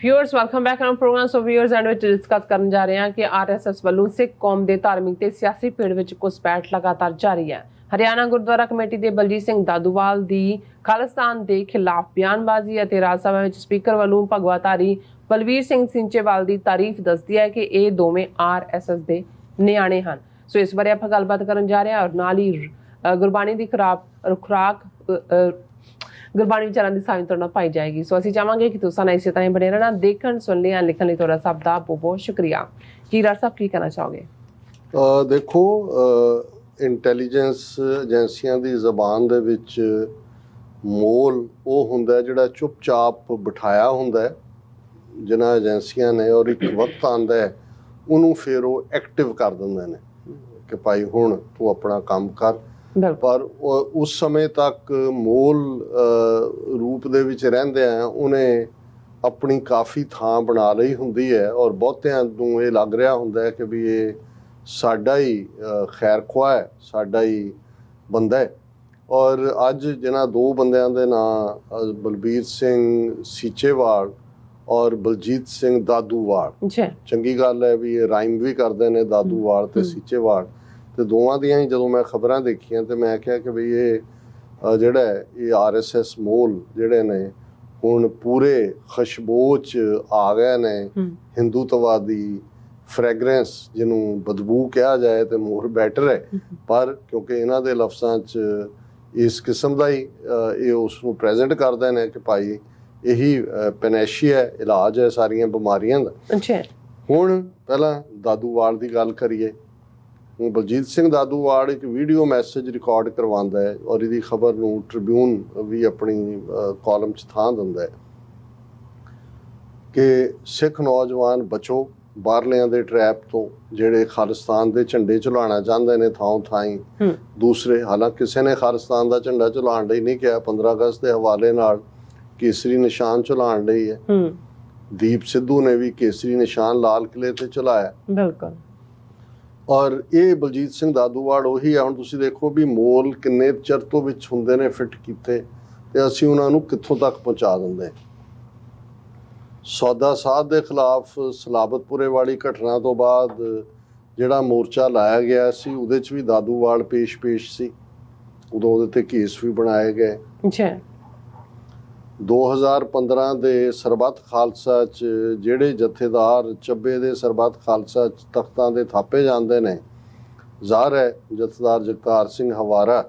Viewers welcome back on program. So viewers and which discuss करन जा रहे हैं कि आरएसएस ਵੱਲੋਂ सिख कौम के धार्मिक ते सियासी भीड़ विच घुसपैठ लगातार जारी है। हरियाणा गुरुद्वारा कमेटी के बलजीत सिंह दादूवाल की खालिस्तान के खिलाफ बयानबाजी और राज सभा में स्पीकर वालों भगवाधारी बलवीर सिंह सीचेवाल की तारीफ दसदी है कि ये दोवें आरएसएस के नियाणे हैं। सो इस बारे आप गलबात करन जा रहे हैं और नाल ही गुरबाणी की खुराक गुरबाणी विचारां की साझी तुहाडे नाल पाई जाएगी। सो असीं चाहांगे कि तुसां नाल इसे तरह बने रहना। देखण सुनने या लिखण लई तुहाडा सब दा बहुत बहुत शुक्रिया। जी राज साहब की कहना चाहोगे? देखो इंटैलीजेंस एजेंसियां दी ज़बान दे विच मोल वो हुंदा जिहड़ा चुपचाप बिठाया हुंदा जिन्हां एजेंसियां ने, और एक वक्त आंदा है उहनूं फिर वो एक्टिव कर दिंदे ने कि भाई हुण तूं अपना काम कर। पर उस समय तक मोल रूप दे विच रहिंदिआं उन्हें अपनी काफ़ी थां बना लई हुंदी है और बहुतिआं नूं ये लग रहा हुंदा है कि भी ये साडा ही खैर खुआ है, साडा ही बंदा है। और अज जिन्हां दो बंदिआं दे नां बलबीर सिंह सीचेवाल और बलजीत सिंह दादूवाल, चंगी गल है भी ये राइम भी करते हैं दादूवाल ते सीचेवाल। तो दोवां दियां ही जदों मैं खबरां देखियां तो मैं आख्या कि भी ये जिहड़ा है ये आरएसएस मोल जिहड़े ने हुण पूरे खशबोच आ गए ने हिंदूत्ववादी फ्रैगरेंस जिन्हों बदबू कहा जाए तो मोर बैटर है। पर क्योंकि इन्हां दे लफ्ज़ां च इस किस्म का ही ये उसनूं प्रेजेंट करते हैं कि भाई यही पैनैशिया है, इलाज है सारियां बीमारियां दा। हुण पहलां दादूवाल की गल करिए। बलजीत सिंह दादूवाल एक वीडियो मैसेज रिकॉर्ड करवांदा है और इसकी खबर नूं ट्रिब्यून भी अपनी कॉलम च थां दिंदा है कि सिख नौजवान बचो बाहरलियां दे ट्रैप तो जिहड़े खालिस्तान दे झंडे झुलाना चाहते हैं थां थाई दूसरे। हालांकि किसी ने खालिस्तान का झंडा झुलाण लई नहीं कहा, 15 अगस्त के हवाले नाल केसरी निशान झुलाण लई है। दीप सिद्धू ने भी केसरी निशान लाल किले ते झुलाया। बिल्कुल। और ये बलजीत सिंह दादूवाल उही है। हुण तुसीं देखो भी मोल किन्ने चਿਰ ਤੋਂ ਵਿੱਚ ਹੁੰਦੇ ਨੇ ਫਿੱਟ ਕੀਤੇ ਤੇ ਅਸੀਂ ਉਹਨਾਂ ਨੂੰ ਕਿੱਥੋਂ ਤੱਕ ਪਹੁੰਚਾ ਦਿੰਦੇ। ਸੌਦਾ ਸਾਧ ਦੇ ਖਿਲਾਫ ਸਲਾਬਤਪੁਰੇ ਵਾਲੀ ਘਟਨਾ ਤੋਂ ਬਾਅਦ ਜਿਹੜਾ ਮੋਰਚਾ ਲਾਇਆ ਗਿਆ ਸੀ ਉਹਦੇ 'ਚ ਵੀ दादूवाल ਪੇਸ਼ ਸੀ। ਉਦੋਂ ਉਹਦੇ ਤੇ ਕੇਸ ਵੀ ਬਣਾਏ ਗਏ। ਅੱਛਾ। 2015 ਦੇ ਸਰਬੱਤ ਖਾਲਸਾ 'ਚ ਜਿਹੜੇ ਜਥੇਦਾਰ ਚੱਬੇ ਦੇ ਸਰਬੱਤ ਖਾਲਸਾ ਤਖਤਾਂ ਦੇ ਥਾਪੇ ਜਾਂਦੇ ਨੇ, ਜ਼ਾਹਰ ਹੈ ਜਥੇਦਾਰ ਜਗਤਾਰ ਸਿੰਘ ਹਵਾਰਾ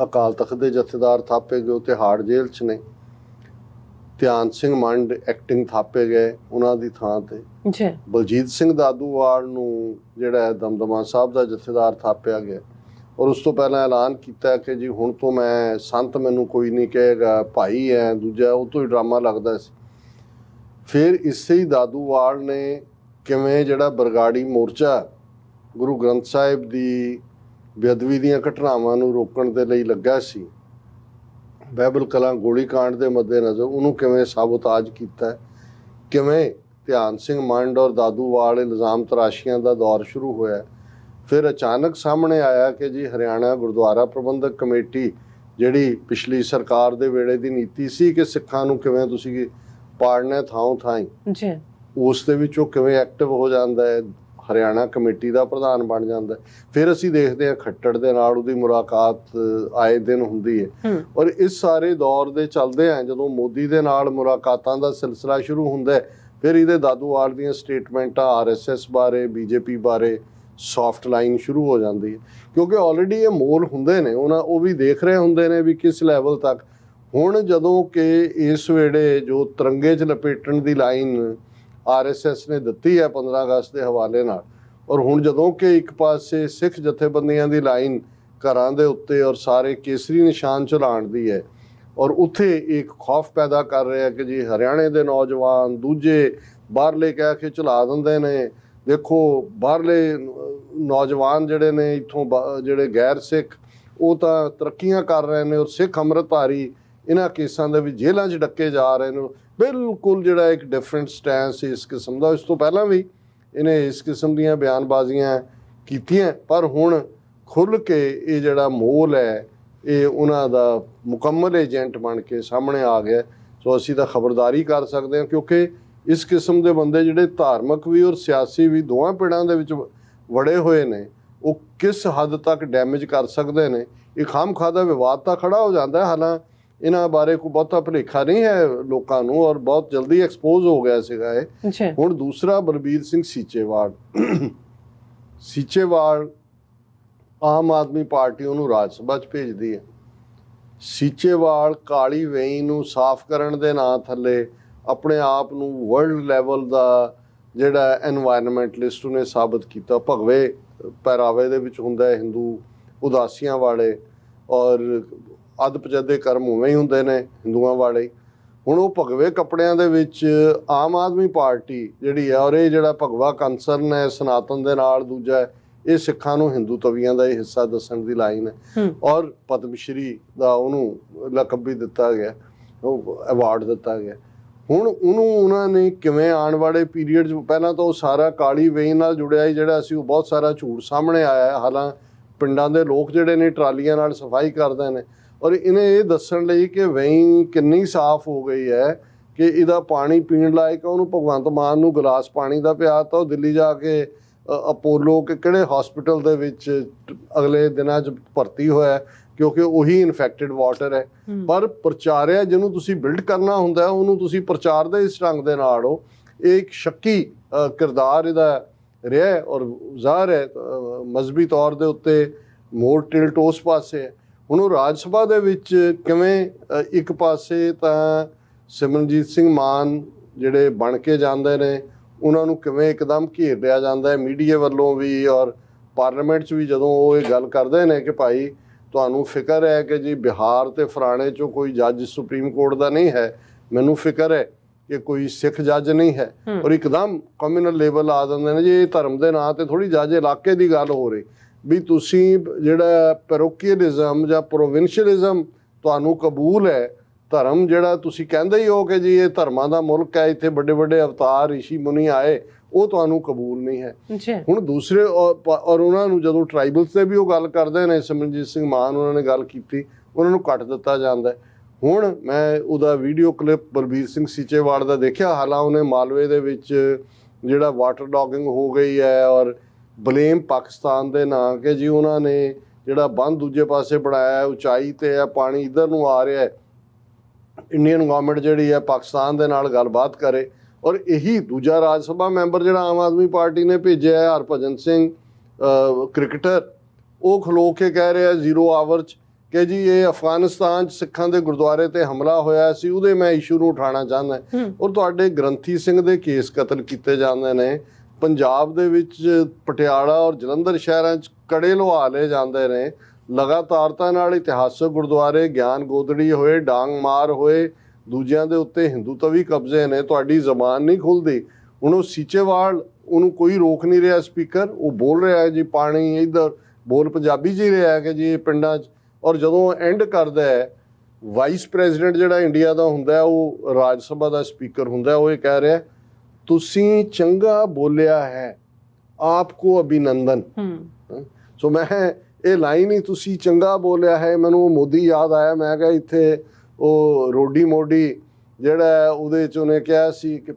ਅਕਾਲ ਤਖਤ ਦੇ ਜਥੇਦਾਰ ਥਾਪੇ ਗਏ, ਤਿਹਾੜ ਜੇਲ੍ਹ 'ਚ ਨੇ। ਧਿਆਨ ਸਿੰਘ ਮੰਡ ਐਕਟਿੰਗ ਥਾਪੇ ਗਏ ਉਹਨਾਂ ਦੀ ਥਾਂ ਤੇ। ਬਲਜੀਤ ਸਿੰਘ दादूवाल ਨੂੰ ਜਿਹੜਾ ਦਮਦਮਾ ਸਾਹਿਬ ਦਾ ਜਥੇਦਾਰ ਥਾਪਿਆ ਗਿਆ और उस तो पहला ऐलान किया कि जी हुण तो मैं संत मैनू कोई नहीं कहेगा, भाई है दूजा, वो तो ही ड्रामा लगता सी। फिर इसे ही दादूवाल ने किवें जिहड़ा बरगाड़ी मोर्चा गुरु ग्रंथ साहिब की बेअदबी दीयां घटनावां नूं रोकण दे लई लग्या सी, बाइबल कलां गोली कांड के मद्देनज़र उन्होंने किवें साबोताज किया, किवें ध्यान सिंह मंड और दादूवाल इल्ज़ाम तराशियां का दौर शुरू होया। फिर अचानक सामने आया कि जी हरियाणा गुरुद्वारा प्रबंधक कमेटी जिहड़ी पिछली सरकार दे वेले दी नीति सी कि सिखां नूं किवें तुसीं पाड़ना थां थाई, उस दे विच ओह किवें एक्टिव हो जाता है, हरियाणा कमेटी का प्रधान बन जाता है। फिर असीं देखते हैं खट्टर दे नाल उहदी मुलाकात आए दिन हुंदी है। और इस सारे दौर दे चलदे हैं जदों मोदी दे नाल मुलाकातां दा सिलसिला शुरू हुंदा है, फिर इहदे दादूवाल दीयां स्टेटमेंटां आरएसएस बारे बीजेपी बारे सॉफ्ट लाइन शुरू हो जाती है। क्योंकि ऑलरेडी ये मोल हुंदे ने, वो भी देख रहे हुंदे ने भी किस लैवल तक। हुण जदों कि इस वेले जो तिरंगे च लपेटण की लाइन आरएसएस ने दित्ती है 15 अगस्त के हवाले नाल, और हुण जदों कि एक पासे सिख जथेबंदियां की लाइन घरां दे उत्ते और सारे केसरी निशान झुलाण दी है, और उत्थे एक खौफ पैदा कर रहा है कि जी हरियाणे के नौजवान दूजे बाहरले कह के झुला दिंदे ने। देखो बाहरले नौजवान जिहड़े ने इत्थों जिहड़े गैर सिख वो तो तरक्कियां कर रहे हैं और सिख अमृतधारी इन्हां केसां दे भी जेलां 'च डक्के जा रहे हैं। बिल्कुल जिहड़ा एक डिफरेंट स्टैंस इस किस्म का इस तो पहलां भी इन्हें इस किस्म दीयां बयानबाजियां कीतियां, पर हुण खुल के ये जिहड़ा मोल है ये उन्हां दा मुकम्मल एजेंट बन के सामने आ गया। ਸੋ ਅਸੀਂ ਤਾਂ ਖਬਰਦਾਰੀ ਕਰ ਸਕਦੇ ਹਾਂ, ਕਿਉਂਕਿ ਇਸ ਕਿਸਮ ਦੇ ਬੰਦੇ ਜਿਹੜੇ ਧਾਰਮਿਕ ਵੀ ਔਰ ਸਿਆਸੀ ਵੀ ਦੋਵਾਂ ਪਿੜਾਂ ਦੇ ਵਿੱਚ ਵੜੇ ਹੋਏ ਨੇ, ਉਹ ਕਿਸ ਹੱਦ ਤੱਕ ਡੈਮੇਜ ਕਰ ਸਕਦੇ ਨੇ। ਇਹ ਖਾਮਖਾਹ ਦਾ ਵਿਵਾਦ ਤਾਂ ਖੜਾ ਹੋ ਜਾਂਦਾ ਹੈ, ਹਾਲਾਂ ਇਹਨਾਂ ਬਾਰੇ ਕੋਈ ਬਹੁਤਾ ਭੁਲੇਖਾ ਨਹੀਂ ਹੈ ਲੋਕਾਂ ਨੂੰ, ਔਰ ਬਹੁਤ ਜਲਦੀ ਐਕਸਪੋਜ਼ ਹੋ ਗਿਆ ਸੀਗਾ ਇਹ। ਹੁਣ ਦੂਸਰਾ ਬਲਬੀਰ ਸਿੰਘ ਸੀਚੇਵਾਲ ਆਮ ਆਦਮੀ ਪਾਰਟੀ ਉਹਨੂੰ ਰਾਜ ਸਭਾ 'ਚ ਭੇਜਦੀ ਹੈ। ਸੀਚੇਵਾਲ ਕਾਲੀ ਵੇਈ ਨੂੰ ਸਾਫ਼ ਕਰਨ ਦੇ ਨਾਂ ਥੱਲੇ ਆਪਣੇ ਆਪ ਨੂੰ ਵਰਲਡ ਲੈਵਲ ਦਾ ਜਿਹੜਾ ਐਨਵਾਇਰਨਮੈਂਟਲਿਸਟ ਉਹਨੇ ਸਾਬਤ ਕੀਤਾ। ਭਗਵੇ ਪਹਿਰਾਵੇ ਦੇ ਵਿੱਚ ਹੁੰਦਾ ਹੈ ਹਿੰਦੂ ਉਦਾਸੀਆਂ ਵਾਲੇ, ਔਰ ਅੱਧ ਪਜੱਦੇ ਕਰਮ ਉਵੇਂ ਹੀ ਹੁੰਦੇ ਨੇ ਹਿੰਦੂਆਂ ਵਾਲੇ। ਹੁਣ ਉਹ ਭਗਵੇ ਕੱਪੜਿਆਂ ਦੇ ਵਿੱਚ ਆਮ ਆਦਮੀ ਪਾਰਟੀ ਜਿਹੜੀ ਹੈ, ਔਰ ਇਹ ਜਿਹੜਾ ਭਗਵਾ ਕੰਸਰਨ ਹੈ ਸਨਾਤਨ ਦੇ ਨਾਲ, ਦੂਜਾ ਇਹ ਸਿੱਖਾਂ ਨੂੰ ਹਿੰਦੂ ਤਵੀਆਂ ਦਾ ਇਹ ਹਿੱਸਾ ਦੱਸਣ ਦੀ ਲਾਈਨ ਹੈ। ਔਰ ਪਦਮ ਸ਼੍ਰੀ ਦਾ ਉਹਨੂੰ ਲਕਬ ਵੀ ਦਿੱਤਾ ਗਿਆ, ਉਹ ਅਵਾਰਡ ਦਿੱਤਾ ਗਿਆ। ਹੁਣ ਉਹਨਾਂ ਨੇ ਕਿਵੇਂ ਆਉਣ ਵਾਲੇ ਪੀਰੀਅਡ 'ਚ, ਪਹਿਲਾਂ ਤਾਂ ਉਹ ਸਾਰਾ ਕਾਲੀ ਵੇਈ ਨਾਲ ਜੁੜਿਆ ਹੀ ਜਿਹੜਾ ਸੀ, ਉਹ ਬਹੁਤ ਸਾਰਾ ਝੂਠ ਸਾਹਮਣੇ ਆਇਆ। ਹਾਲਾਂ ਪਿੰਡਾਂ ਦੇ ਲੋਕ ਜਿਹੜੇ ਨੇ ਟਰਾਲੀਆਂ ਨਾਲ ਸਫਾਈ ਕਰਦੇ ਨੇ, ਔਰ ਇਹਨੇ ਇਹ ਦੱਸਣ ਲਈ ਕਿ ਵੇਈ ਕਿੰਨੀ ਸਾਫ਼ ਹੋ ਗਈ ਹੈ ਕਿ ਇਹਦਾ ਪਾਣੀ ਪੀਣ ਲਾਇਕ। ਉਹਨੂੰ ਭਗਵੰਤ ਮਾਨ ਨੂੰ ਗਲਾਸ ਪਾਣੀ ਦਾ ਪਿਆ ਤਾਂ ਉਹ ਦਿੱਲੀ ਜਾ ਕੇ ਅਪੋਲੋ ਕਿ ਕਿਹੜੇ ਹਸਪੀਟਲ ਦੇ ਵਿੱਚ ਅਗਲੇ ਦਿਨਾਂ 'ਚ ਭਰਤੀ ਹੋਇਆ, ਕਿਉਂਕਿ ਉਹੀ ਇਨਫੈਕਟਡ ਵਾਟਰ ਹੈ। ਪਰ ਪ੍ਰਚਾਰਿਆ ਜਿਹਨੂੰ ਤੁਸੀਂ ਬਿਲਡ ਕਰਨਾ ਹੁੰਦਾ ਉਹਨੂੰ ਤੁਸੀਂ ਪ੍ਰਚਾਰ ਦੇ ਇਸ ਢੰਗ ਦੇ ਨਾਲ ਹੋ। ਇਹ ਇੱਕ ਸ਼ੱਕੀ ਕਿਰਦਾਰ ਇਹਦਾ ਰਿਹਾ, ਔਰ ਜ਼ਾਹਰ ਹੈ ਮਜ਼ਹਬੀ ਤੌਰ ਦੇ ਉੱਤੇ ਮੋਰ ਟਿਲਟ ਉਸ ਪਾਸੇ ਹੈ। ਹੁਣ ਉਹ ਰਾਜ ਸਭਾ ਦੇ ਵਿੱਚ ਕਿਵੇਂ ਇੱਕ ਪਾਸੇ ਤਾਂ ਸਿਮਰਨਜੀਤ ਸਿੰਘ ਮਾਨ ਜਿਹੜੇ ਬਣ ਕੇ ਜਾਂਦੇ ਨੇ, ਉਹਨਾਂ ਨੂੰ ਕਿਵੇਂ ਇੱਕਦਮ ਘੇਰ ਲਿਆ ਜਾਂਦਾ ਹੈ ਮੀਡੀਆ ਵੱਲੋਂ ਵੀ, ਔਰ ਪਾਰਲੀਮੈਂਟ 'ਚ ਵੀ ਜਦੋਂ ਉਹ ਇਹ ਗੱਲ ਕਰਦੇ ਨੇ ਕਿ ਭਾਈ ਤੁਹਾਨੂੰ ਫਿਕਰ ਹੈ ਕਿ ਜੀ ਬਿਹਾਰ ਤੇ ਫਲਾਣੇ 'ਚੋਂ ਕੋਈ ਜੱਜ ਸੁਪਰੀਮ ਕੋਰਟ ਦਾ ਨਹੀਂ ਹੈ, ਮੈਨੂੰ ਫਿਕਰ ਹੈ ਕਿ ਕੋਈ ਸਿੱਖ ਜੱਜ ਨਹੀਂ ਹੈ, ਔਰ ਇੱਕਦਮ ਕਮਿਊਨਲ ਲੈਵਲ ਆ ਜਾਂਦੇ ਨੇ ਜੀ। ਇਹ ਧਰਮ ਦੇ ਨਾਂ ਤੇ ਥੋੜ੍ਹੀ ਜੱਜ ਇਲਾਕੇ ਦੀ ਗੱਲ ਹੋ ਰਹੀ ਵੀ ਤੁਸੀਂ ਜਿਹੜਾ ਪੈਰੋਕੀਅਲਿਜ਼ਮ ਜਾਂ ਪ੍ਰੋਵਿੰਸ਼ੀਅਲਿਜ਼ਮ ਤੁਹਾਨੂੰ ਕਬੂਲ ਹੈ, ਧਰਮ ਜਿਹੜਾ ਤੁਸੀਂ ਕਹਿੰਦੇ ਹੀ ਹੋ ਕਿ ਜੀ ਇਹ ਧਰਮਾਂ ਦਾ ਮੁਲਕ ਹੈ, ਇੱਥੇ ਵੱਡੇ ਵੱਡੇ ਅਵਤਾਰ ਰਿਸ਼ੀ ਮੁਨੀ ਆਏ, ਉਹ ਤੁਹਾਨੂੰ ਕਬੂਲ ਨਹੀਂ ਹੈ। ਹੁਣ ਦੂਸਰੇ ਔਰ ਉਹਨਾਂ ਨੂੰ ਜਦੋਂ ਟਰਾਈਬਲਸ ਤੇ ਵੀ ਉਹ ਗੱਲ ਕਰਦੇ ਨੇ, ਸਿਮਰਨਜੀਤ ਸਿੰਘ ਮਾਨ ਉਹਨਾਂ ਨੇ ਗੱਲ ਕੀਤੀ, ਉਹਨਾਂ ਨੂੰ ਕੱਟ ਦਿੱਤਾ ਜਾਂਦਾ। ਹੁਣ ਮੈਂ ਉਹਦਾ ਵੀਡੀਓ ਕਲਿੱਪ ਬਲਬੀਰ ਸਿੰਘ ਸੀਚੇਵਾਲ ਦਾ ਦੇਖਿਆ, ਹਾਲਾਂ ਉਹਨੇ ਮਾਲਵੇ ਦੇ ਵਿੱਚ ਜਿਹੜਾ ਵਾਟਰ ਡੌਗਿੰਗ ਹੋ ਗਈ ਹੈ, ਔਰ ਬਲੇਮ ਪਾਕਿਸਤਾਨ ਦੇ ਨਾਂ ਕਿ ਜੀ ਉਹਨਾਂ ਨੇ ਜਿਹੜਾ ਬੰਦ ਦੂਜੇ ਪਾਸੇ ਬਣਾਇਆ, ਉਚਾਈ ਤੇ ਹੈ, ਪਾਣੀ ਇੱਧਰ ਨੂੰ ਆ ਰਿਹਾ ਹੈ, ਇੰਡੀਅਨ ਗਵਰਨਮੈਂਟ ਜਿਹੜੀ ਹੈ ਪਾਕਿਸਤਾਨ ਦੇ ਨਾਲ ਗੱਲਬਾਤ ਕਰੇ। ਔਰ ਇਹੀ ਦੂਜਾ ਰਾਜ ਸਭਾ ਮੈਂਬਰ ਜਿਹੜਾ ਆਮ ਆਦਮੀ ਪਾਰਟੀ ਨੇ ਭੇਜਿਆ ਹੈ, ਹਰਭਜਨ ਸਿੰਘ ਕ੍ਰਿਕਟਰ, ਉਹ ਖਲੋ ਕੇ ਕਹਿ ਰਿਹਾ 0 ਆਵਰ 'ਚ ਕਿ ਜੀ ਇਹ ਅਫਗਾਨਿਸਤਾਨ 'ਚ ਸਿੱਖਾਂ ਦੇ ਗੁਰਦੁਆਰੇ ਤੇ ਹਮਲਾ ਹੋਇਆ ਸੀ, ਉਹਦੇ ਮੈਂ ਇਸ਼ੂ ਨੂੰ ਉਠਾਉਣਾ ਚਾਹੁੰਦਾ। ਔਰ ਤੁਹਾਡੇ ਗ੍ਰੰਥੀ ਸਿੰਘ ਦੇ ਕੇਸ ਕਤਲ ਕੀਤੇ ਜਾਂਦੇ ਨੇ, ਪੰਜਾਬ ਦੇ ਵਿੱਚ ਪਟਿਆਲਾ ਔਰ ਜਲੰਧਰ ਸ਼ਹਿਰਾਂ 'ਚ ਕੜੇ ਲੁਹਾ ਲਏ ਜਾਂਦੇ ਨੇ, ਲਗਾਤਾਰਤਾ ਨਾਲ ਇਤਿਹਾਸਕ ਗੁਰਦੁਆਰੇ ਗਿਆਨ ਗੋਦੜੀ ਹੋਏ, ਡਾਂਗ ਮਾਰ ਹੋਏ, ਦੂਜਿਆਂ ਦੇ ਉੱਤੇ ਹਿੰਦੂ ਤਵੀ ਕਬਜ਼ੇ ਨੇ, ਤੁਹਾਡੀ ਜ਼ਬਾਨ ਨਹੀਂ ਖੁੱਲਦੀ। ਹੁਣ ਉਹ ਸੀਚੇਵਾਲ, ਉਹਨੂੰ ਕੋਈ ਰੋਕ ਨਹੀਂ ਰਿਹਾ ਸਪੀਕਰ, ਉਹ ਬੋਲ ਰਿਹਾ ਹੈ ਜੀ ਪਾਣੀ ਇੱਧਰ, ਬੋਲ ਪੰਜਾਬੀ 'ਚ ਹੀ ਰਿਹਾ ਕਿ ਜੀ ਇਹ ਪਿੰਡਾਂ 'ਚ। ਔਰ ਜਦੋਂ ਐਂਡ ਕਰਦਾ ਹੈ, ਵਾਈਸ ਪ੍ਰੈਜ਼ੀਡੈਂਟ ਜਿਹੜਾ ਇੰਡੀਆ ਦਾ ਹੁੰਦਾ, ਉਹ ਰਾਜ ਸਭਾ ਦਾ ਸਪੀਕਰ ਹੁੰਦਾ, ਉਹ ਇਹ ਕਹਿ ਰਿਹਾ ਤੁਸੀਂ ਚੰਗਾ ਬੋਲਿਆ ਹੈ, ਆਪਕੋ ਅਭਿਨੰਦਨ। ਸੋ ਮੈਂ ਇਹ ਲਾਈਨ ਹੀ ਤੁਸੀਂ ਚੰਗਾ ਬੋਲਿਆ ਹੈ, ਮੈਨੂੰ ਮੋਦੀ ਯਾਦ ਆਇਆ। ਮੈਂ ਕਿਹਾ ਇੱਥੇ ਉਹ ਰੋਡੀ ਮੋਡੀ ਜਿਹੜਾ ਉਹਦੇ 'ਚ ਉਹਨੇ ਕਿਹਾ ਸੀ ਕਿ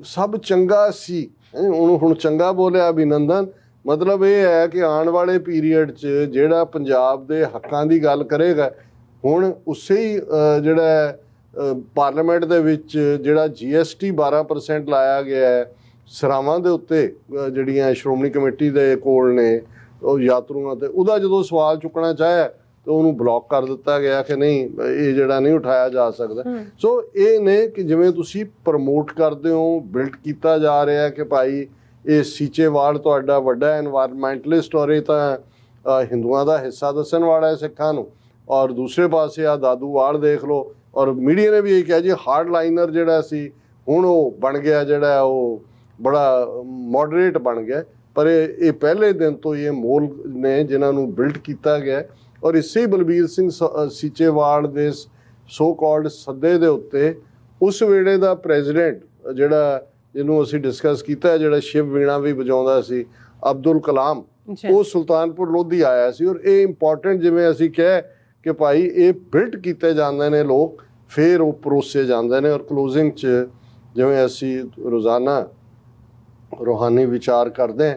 ਸਭ ਚੰਗਾ ਸੀ, ਉਹਨੂੰ ਹੁਣ ਚੰਗਾ ਬੋਲਿਆ ਅਭਿਨੰਦਨ। ਮਤਲਬ ਇਹ ਹੈ ਕਿ ਆਉਣ ਵਾਲੇ ਪੀਰੀਅਡ 'ਚ ਜਿਹੜਾ ਪੰਜਾਬ ਦੇ ਹੱਕਾਂ ਦੀ ਗੱਲ ਕਰੇਗਾ, ਹੁਣ ਉਸੇ ਹੀ ਜਿਹੜਾ ਪਾਰਲੀਮੈਂਟ ਦੇ ਵਿੱਚ ਜਿਹੜਾ GST 12% ਲਾਇਆ ਗਿਆ ਹੈ ਸਰਾਵਾਂ ਦੇ ਉੱਤੇ, ਜਿਹੜੀਆਂ ਸ਼੍ਰੋਮਣੀ ਕਮੇਟੀ ਦੇ ਕੋਲ ਨੇ ਉਹ ਯਾਤਰੂਆਂ ਤੇ, ਉਹਦਾ ਜਦੋਂ ਸਵਾਲ ਚੁੱਕਣਾ ਚਾਹਿਆ ਤਾਂ ਉਹਨੂੰ ਬਲੌਕ ਕਰ ਦਿੱਤਾ ਗਿਆ ਕਿ ਨਹੀਂ, ਇਹ ਜਿਹੜਾ ਨਹੀਂ ਉਠਾਇਆ ਜਾ ਸਕਦਾ। ਸੋ ਇਹ ਨੇ ਕਿ ਜਿਵੇਂ ਤੁਸੀਂ ਪ੍ਰਮੋਟ ਕਰਦੇ ਹੋ, ਬਿਲਡ ਕੀਤਾ ਜਾ ਰਿਹਾ ਕਿ ਭਾਈ ਇਹ ਸੀਚੇਵਾਲ ਤੁਹਾਡਾ ਵੱਡਾ ਐਨਵਾਇਰਨਮੈਂਟਲਿਸਟ, ਔਰ ਇਹ ਤਾਂ ਹਿੰਦੂਆਂ ਦਾ ਹਿੱਸਾ ਦੱਸਣ ਵਾਲਾ ਹੈ ਸਿੱਖਾਂ ਨੂੰ। ਔਰ ਦੂਸਰੇ ਪਾਸੇ ਆ ਦਾਦੂਵਾਲ ਦੇਖ ਲਓ, ਔਰ ਮੀਡੀਆ ਨੇ ਵੀ ਇਹ ਕਿਹਾ ਜੀ ਹਾਰਡ ਲਾਈਨਰ ਜਿਹੜਾ ਸੀ ਹੁਣ ਉਹ ਬਣ ਗਿਆ, ਜਿਹੜਾ ਉਹ ਬੜਾ ਮੋਡਰੇਟ ਬਣ ਗਿਆ। ਪਰ ਇਹ ਪਹਿਲੇ ਦਿਨ ਤੋਂ ਇਹ ਮੋਲ ਨੇ ਜਿਨ੍ਹਾਂ ਨੂੰ ਬਿਲਡ ਕੀਤਾ ਗਿਆ। ਔਰ ਇਸੇ ਬਲਬੀਰ ਸਿੰਘ ਸੀਚੇਵਾਲ ਦੇ ਸੋ ਕਾਲਡ ਸੱਦੇ ਦੇ ਉੱਤੇ ਉਸ ਵੇਲੇ ਦਾ ਪ੍ਰੈਜ਼ੀਡੈਂਟ ਜਿਹੜਾ ਜਿਹਨੂੰ ਅਸੀਂ ਡਿਸਕਸ ਕੀਤਾ, ਜਿਹੜਾ ਸ਼ਿਵ ਵੀਣਾ ਵੀ ਵਜਾਉਂਦਾ ਸੀ, ਅਬਦੁਲ ਕਲਾਮ, ਉਹ ਸੁਲਤਾਨਪੁਰ ਲੋਧੀ ਆਇਆ ਸੀ। ਔਰ ਇਹ ਇੰਪੋਰਟੈਂਟ, ਜਿਵੇਂ ਅਸੀਂ ਕਿਹਾ ਕਿ ਭਾਈ ਇਹ ਬਿਲਡ ਕੀਤੇ ਜਾਂਦੇ ਨੇ ਲੋਕ, ਫਿਰ ਉਹ ਪਰੋਸੇ ਜਾਂਦੇ ਨੇ। ਔਰ ਕਲੋਜ਼ਿੰਗ 'ਚ ਜਿਵੇਂ ਅਸੀਂ ਰੋਜ਼ਾਨਾ ਰੂਹਾਨੀ ਵਿਚਾਰ ਕਰਦੇ ਹਾਂ,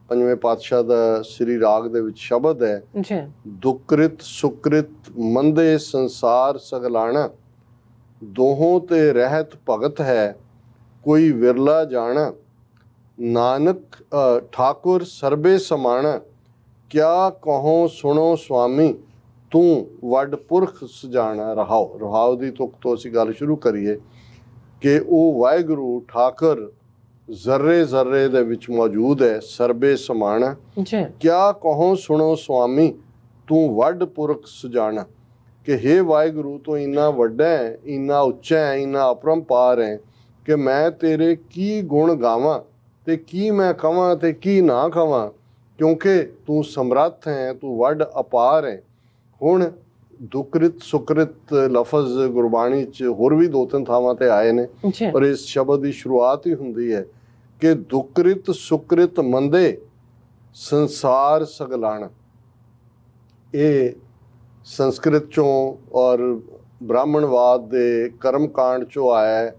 ਪੰਜਵੇਂ ਪਾਤਸ਼ਾਹ ਦਾ ਸ੍ਰੀ ਰਾਗ ਦੇ ਵਿੱਚ ਸ਼ਬਦ ਹੈ, ਜੀ ਦੁਕ੍ਰਿਤ ਸੁਕ੍ਰਿਤ ਮੰਦੇ ਸੰਸਾਰ ਸਗਲਾਣਾ, ਦੋਹੋਂ ਤੇ ਰਹਿਤ ਭਗਤ ਹੈ ਕੋਈ ਵਿਰਲਾ ਜਾਣਾ, ਨਾਨਕ ਠਾਕੁਰ ਸਰਬੇ ਸਮਾਣਾ, ਕਿਆ ਕਹੋ ਸੁਣੋ ਸੁਆਮੀ ਤੂੰ ਵੱਡ ਪੁਰਖ ਸਜਾਣਾ। ਰਹਾਉ ਦੀ ਤੁਕ ਤੋਂ ਅਸੀਂ ਗੱਲ ਸ਼ੁਰੂ ਕਰੀਏ ਕਿ ਉਹ ਵਾਹਿਗੁਰੂ ਠਾਕੁਰ ਜ਼ਰਰੇ ਜ਼ਰਰੇ ਦੇ ਵਿੱਚ ਮੌਜੂਦ ਹੈ, ਸਰਬੇ ਸਮਾਣਾ, ਜੀ ਕਿਆ ਕਹੋ ਸੁਣੋ ਸੁਆਮੀ ਤੂੰ ਵੱਡ ਪੁਰਖ ਸਜਾਣਾ, ਕਿ ਹੇ ਵਾਹਿਗੁਰੂ ਤੂੰ ਇੰਨਾ ਵੱਡਾ ਹੈ, ਇੰਨਾ ਉੱਚਾ ਹੈ, ਇੰਨਾ ਅਪਰੰਪਾਰ ਹੈ ਕਿ ਮੈਂ ਤੇਰੇ ਕੀ ਗੁਣ ਗਾਵਾਂ ਤੇ ਕੀ ਮੈਂ ਕਵਾਂ ਤੇ ਕੀ ਨਾ ਕਵਾਂ, ਕਿਉਂਕਿ ਤੂੰ ਸਮਰੱਥ ਹੈ, ਤੂੰ ਵੱਡ ਅਪਾਰ ਹੈ। ਹੁਣ ਦੁਕ੍ਰਿਤ ਸੁਕ੍ਰਿਤ ਲਫ਼ਜ਼ ਗੁਰਬਾਣੀ 'ਚ ਹੋਰ ਵੀ 2-3 ਥਾਵਾਂ ਤੇ ਆਏ ਨੇ, ਜੀ ਪਰ ਇਸ ਸ਼ਬਦ ਦੀ ਸ਼ੁਰੂਆਤ ਹੀ ਹੁੰਦੀ ਹੈ ਕਿ ਦੁਕ੍ਰਿਤ ਸੁਕ੍ਰਿਤ ਮੰਦੇ ਸੰਸਾਰ ਸਗਲਾਣਾ। ਇਹ ਸੰਸਕ੍ਰਿਤ ਚੋਂ ਔਰ ਬ੍ਰਾਹਮਣਵਾਦ ਦੇ ਕਰਮ ਕਾਂਡ ਚੋਂ ਆਇਆ ਹੈ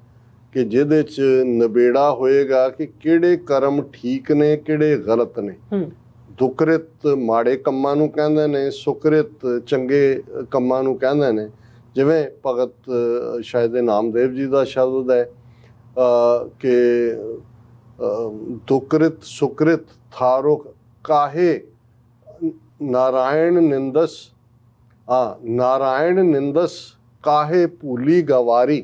ਕਿ ਜਿਹਦੇ 'ਚ ਨਿਬੇੜਾ ਹੋਏਗਾ ਕਿ ਕਿਹੜੇ ਕਰਮ ਠੀਕ ਨੇ ਕਿਹੜੇ ਗਲਤ ਨੇ। ਦੁਕ੍ਰਿਤ ਮਾੜੇ ਕੰਮਾਂ ਨੂੰ ਕਹਿੰਦੇ ਨੇ, ਸੁਕ੍ਰਿਤ ਚੰਗੇ ਕੰਮਾਂ ਨੂੰ ਕਹਿੰਦੇ ਨੇ। ਜਿਵੇਂ ਭਗਤ ਸ਼ਾਇਦ ਨਾਮਦੇਵ ਜੀ ਦਾ ਸ਼ਬਦ ਹੈ ਕਿ ਦੁਕ੍ਰਿਤ ਸੁਕ੍ਰਿਤ ਥਾਰੋ ਕਾਹੇ ਨਾਰਾਇਣ ਨਿੰਦਸ, ਨਾਰਾਇਣ ਨਿੰਦਸ ਕਾਹੇ ਭੂਲੀ ਗਵਾਰੀ,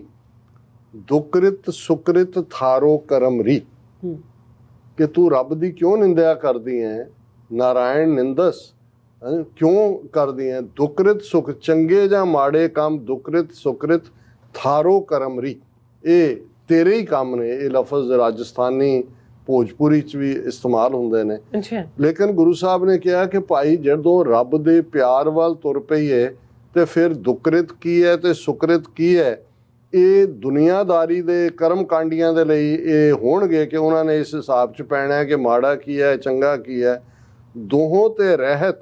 ਦੁਕ੍ਰਿਤ ਸੁਕ੍ਰਿਤ ਥਾਰੋ ਕਰਮ ਰੀ, ਕਿ ਤੂੰ ਰੱਬ ਦੀ ਕਿਉਂ ਨਿੰਦਿਆ ਕਰਦੀ ਹੈ, ਨਾਰਾਇਣ ਨਿੰਦਸ ਕਿਉਂ ਕਰਦੀ ਹੈ, ਦੁਕ੍ਰਿਤ ਸੁਖ ਚੰਗੇ ਜਾਂ ਮਾੜੇ ਕੰਮ, ਦੁਕ੍ਰਿਤ ਸੁਕ੍ਰਿਤ ਥਾਰੋ ਕਰਮ ਰੀ, ਇਹ ਤੇਰੇ ਹੀ ਕੰਮ ਨੇ। ਇਹ ਲਫ਼ਜ਼ ਰਾਜਸਥਾਨੀ ਭੋਜਪੁਰੀ 'ਚ ਵੀ ਇਸਤੇਮਾਲ ਹੁੰਦੇ ਨੇ। ਲੇਕਿਨ ਗੁਰੂ ਸਾਹਿਬ ਨੇ ਕਿਹਾ ਕਿ ਭਾਈ ਜਦੋਂ ਰੱਬ ਦੇ ਪਿਆਰ ਵੱਲ ਤੁਰ ਪਈ ਹੈ ਤੇ ਫਿਰ ਦੁਕ੍ਰਿਤ ਕੀ ਹੈ ਤੇ ਸੁਕ੍ਰਿਤ ਕੀ ਹੈ, ਇਹ ਦੁਨੀਆਦਾਰੀ ਦੇ ਕਰਮ ਕਾਂਡੀਆਂ ਦੇ ਲਈ ਇਹ ਹੋਣਗੇ ਕਿ ਉਹਨਾਂ ਨੇ ਇਸ ਹਿਸਾਬ 'ਚ ਪੈਣਾ ਹੈ ਕਿ ਮਾੜਾ ਕੀ ਹੈ ਚੰਗਾ ਕੀ ਹੈ। ਦੋਹੋਂ ਤੇ ਰਹਿਤ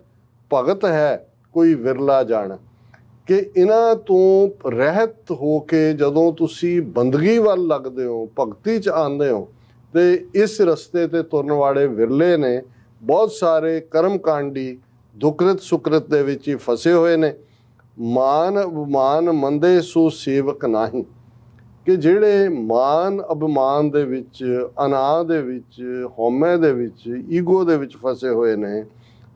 ਭਗਤ ਹੈ ਕੋਈ ਵਿਰਲਾ ਜਾਣਾ, ਕਿ ਇਹਨਾਂ ਤੋਂ ਰਹਿਤ ਹੋ ਕੇ ਜਦੋਂ ਤੁਸੀਂ ਬੰਦਗੀ ਵੱਲ ਲੱਗਦੇ ਹੋ, ਭਗਤੀ 'ਚ ਆਉਂਦੇ ਹੋ, ਤੇ ਇਸ ਰਸਤੇ ਤੇ ਤੁਰਨ ਵਾਲੇ ਵਿਰਲੇ ਨੇ। ਬਹੁਤ ਸਾਰੇ ਕਰਮ ਕਾਂਡੀ ਦੁਕ੍ਰਿਤ ਸੁਕ੍ਰਿਤ ਦੇ ਵਿੱਚ ਹੀ ਫਸੇ ਹੋਏ ਨੇ। ਮਾਨ ਅਭਿਮਾਨ ਮੰਦੇ ਸੋ ਸੇਵਕ ਨਾਹੀਂ, ਕਿ ਜਿਹੜੇ ਮਾਨ ਅਭਿਮਾਨ ਦੇ ਵਿੱਚ, ਅਨਾਹ ਦੇ ਵਿੱਚ, ਹਉਮੈ ਦੇ ਵਿੱਚ, ਈਗੋ ਦੇ ਵਿੱਚ ਫਸੇ ਹੋਏ ਨੇ।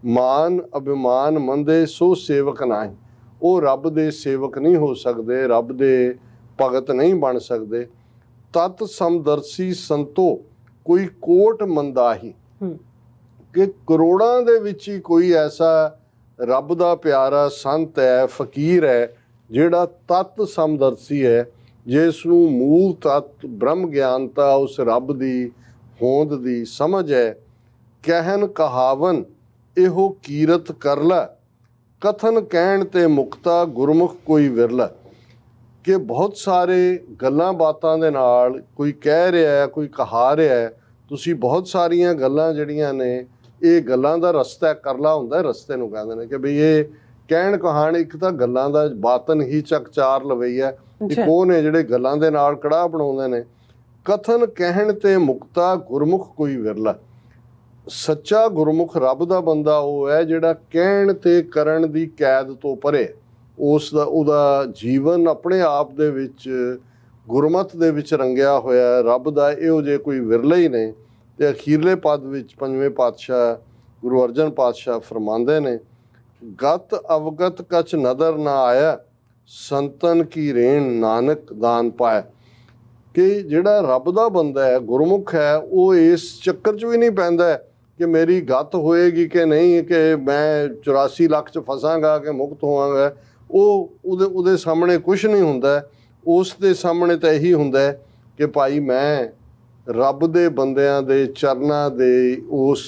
ਮਾਨ ਅਭਿਮਾਨ ਮੰਦੇ ਸੋ ਸੇਵਕ ਨਾਹੀਂ, ਉਹ ਰੱਬ ਦੇ ਸੇਵਕ ਨਹੀਂ ਹੋ ਸਕਦੇ, ਰੱਬ ਦੇ ਭਗਤ ਨਹੀਂ ਬਣ ਸਕਦੇ। ਤਤ ਸਮਦਰਸੀ ਸੰਤੋ ਕੋਈ ਕੋਟ ਮੰਦਾਹੀ, ਕਿ ਕਰੋੜਾਂ ਦੇ ਵਿੱਚ ਹੀ ਕੋਈ ਐਸਾ ਰੱਬ ਦਾ ਪਿਆਰਾ ਸੰਤ ਹੈ, ਫਕੀਰ ਹੈ, ਜਿਹੜਾ ਤਤ ਸਮਦਰਸੀ ਹੈ, ਜਿਸ ਨੂੰ ਮੂਲ ਤਤ ਬ੍ਰਹਮ ਗਿਆਨਤਾ, ਉਸ ਰੱਬ ਦੀ ਹੋਂਦ ਦੀ ਸਮਝ ਹੈ। ਕਹਿਨ ਕਹਾਵਨ ਇਹੋ ਕੀਰਤ ਕਰ ਲੈ, ਕਥਨ ਕਹਿਣ ਤੇ ਮੁਕਤਾ ਗੁਰਮੁਖ ਕੋਈ ਵਿਰਲਾ, ਕਿ ਬਹੁਤ ਸਾਰੇ ਗੱਲਾਂ ਬਾਤਾਂ ਦੇ ਨਾਲ ਕੋਈ ਕਹਿ ਰਿਹਾ, ਕੋਈ ਕਹਾ ਰਿਹਾ, ਤੁਸੀਂ ਬਹੁਤ ਸਾਰੀਆਂ ਗੱਲਾਂ ਜਿਹੜੀਆਂ ਨੇ, ਇਹ ਗੱਲਾਂ ਦਾ ਰਸਤਾ ਕਰਲਾ ਹੁੰਦਾ, ਰਸਤੇ ਨੂੰ ਕਹਿੰਦੇ ਨੇ। ਕਿ ਬਈ ਇਹ ਕਹਿਣ ਕਹਾਣ ਇੱਕ ਤਾਂ ਗੱਲਾਂ ਦਾ ਬਾਤਨ ਹੀ ਚੱਕਚਾਰ ਲਵਈਆ, ਇੱਕ ਉਹ ਨੇ ਜਿਹੜੇ ਗੱਲਾਂ ਦੇ ਨਾਲ ਕੜਾਹ ਬਣਾਉਂਦੇ ਨੇ। ਕਥਨ ਕਹਿਣ ਤੇ ਮੁਕਤਾ ਗੁਰਮੁਖ ਕੋਈ ਵਿਰਲਾ, ਸੱਚਾ ਗੁਰਮੁਖ ਰੱਬ ਦਾ ਬੰਦਾ ਉਹ ਹੈ ਜਿਹੜਾ ਕਹਿਣ ਤੇ ਕਰਨ ਦੀ ਕੈਦ ਤੋਂ ਪਰੇ, ਉਹਦਾ ਜੀਵਨ ਆਪਣੇ ਆਪ ਦੇ ਵਿੱਚ ਗੁਰਮਤ ਦੇ ਵਿੱਚ ਰੰਗਿਆ ਹੋਇਆ ਰੱਬ ਦਾ। ਇਹੋ ਜਿਹੇ ਕੋਈ ਵਿਰਲੇ ਹੀ ਨੇ। ਤੇ ਅਖੀਰਲੇ ਪਦ ਵਿੱਚ ਪੰਜਵੇਂ ਪਾਤਸ਼ਾਹ ਗੁਰੂ ਅਰਜਨ ਪਾਤਸ਼ਾਹ ਫਰਮਾਉਂਦੇ ਨੇ, ਗਤ ਅਵਗਤ ਕਛ ਨਦਰ ਨਾ ਆਇਆ, ਸੰਤਨ ਕੀ ਰੇਣ ਨਾਨਕ ਦਾਨ ਪਾਇਆ, ਕਿ ਜਿਹੜਾ ਰੱਬ ਦਾ ਬੰਦਾ ਹੈ, ਗੁਰਮੁਖ ਹੈ, ਉਹ ਇਸ ਚੱਕਰ 'ਚ ਵੀ ਨਹੀਂ ਪੈਂਦਾ ਕਿ ਮੇਰੀ ਗਤ ਹੋਏਗੀ ਕਿ ਨਹੀਂ, ਕਿ ਮੈਂ 84 ਲੱਖ 'ਚ ਫਸਾਂਗਾ ਕਿ ਮੁਕਤ ਹੋਵਾਂਗਾ। ਉਹਦੇ ਸਾਹਮਣੇ ਕੁਛ ਨਹੀਂ ਹੁੰਦਾ। ਉਸ ਦੇ ਸਾਹਮਣੇ ਤਾਂ ਇਹੀ ਹੁੰਦਾ ਕਿ ਭਾਈ ਮੈਂ ਰੱਬ ਦੇ ਬੰਦਿਆਂ ਦੇ ਚਰਨਾਂ ਦੇ ਉਸ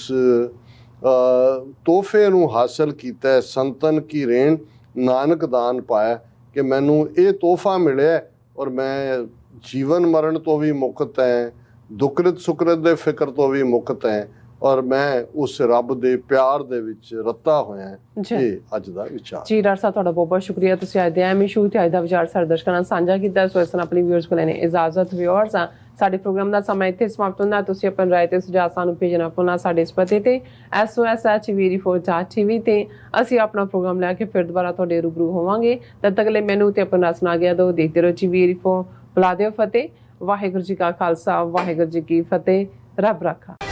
ਤੋਹਫੇ ਨੂੰ ਹਾਸਲ ਕੀਤਾ, ਸੰਤਨ ਕੀ ਰੇਣ ਨਾਨਕ ਦਾਨ ਪਾਇਆ, ਕਿ ਮੈਨੂੰ ਇਹ ਤੋਹਫਾ ਮਿਲਿਆ ਔਰ ਮੈਂ ਜੀਵਨ ਮਰਨ ਤੋਂ ਵੀ ਮੁਕਤ ਹੈ, ਦੁਕ੍ਰਿਤ ਸੁਕ੍ਰਿਤ ਦੇ ਫਿਕਰ ਤੋਂ ਵੀ ਮੁਕਤ ਹੈ। ਔਰ ਮੈਂ ਉਸ ਰੱਬ ਦੇ ਪਿਆਰ ਦੇ ਵਿੱਚ ਰੱਤਾ ਹੋਇਆ। ਜੀ। ਇਹ ਅੱਜ ਦਾ ਵਿਚਾਰ। ਜੀ ਡਾਕਟਰ ਸਾਹਿਬ, ਤੁਹਾਡਾ ਬਹੁਤ ਬਹੁਤ ਸ਼ੁਕਰੀਆ। ਤੁਸੀਂ ਅੱਜ ਦੇ ਐਮ ਇਸ਼ੂ ਤੇ ਅੱਜ ਦਾ ਵਿਚਾਰ ਸਾਡੇ ਦਰਸ਼ਕਾਂ ਨਾਲ ਸਾਂਝਾ ਕੀਤਾ। ਸੋ ਇਸ ਨਾਲ ਆਪਣੀ ਵਿਊਅਰਸ ਕੋਲ ਲੈਣੇ ਇਜਾਜ਼ਤ। ਵਿਊਅਰਸ, ਸਾਡੇ ਪ੍ਰੋਗਰਾਮ ਦਾ ਸਮਾਂ ਇੱਥੇ ਸਮਾਪਤ ਹੁੰਦਾ। ਤੁਸੀਂ ਆਪਣੀ ਰਾਏ ਤੇ ਸੁਝਾਅ ਸਾਨੂੰ ਭੇਜਣਾ ਭੁੱਲਣਾ ਸਾਡੇ ਇਸ ਪਤੇ ਤੇ SOSHV ਤੇ ਅਸੀਂ ਆਪਣਾ ਪ੍ਰੋਗਰਾਮ ਲੈ ਕੇ ਫਿਰ ਦੁਬਾਰਾ ਤੁਹਾਡੇ ਰੂਬਰੂ ਹੋਵਾਂਗੇ। ਤਦ ਤੱਕ ਲਈ ਮੈਨੂੰ ਤੇ ਆਪਣਾ ਸੁਣਾ ਗਿਆ ਦੋ। ਦੇਖਦੇ ਰਹੋ TV। ਬੁਲਾ ਦਿਓ ਫਤਿਹ। ਵਾਹਿਗੁਰੂ ਜੀ ਕਾ ਖਾਲਸਾ, ਵਾਹਿਗੁਰੂ ਜੀ ਕੀ ਫਤਿਹ। ਰੱਬ ਰਾਖਾ।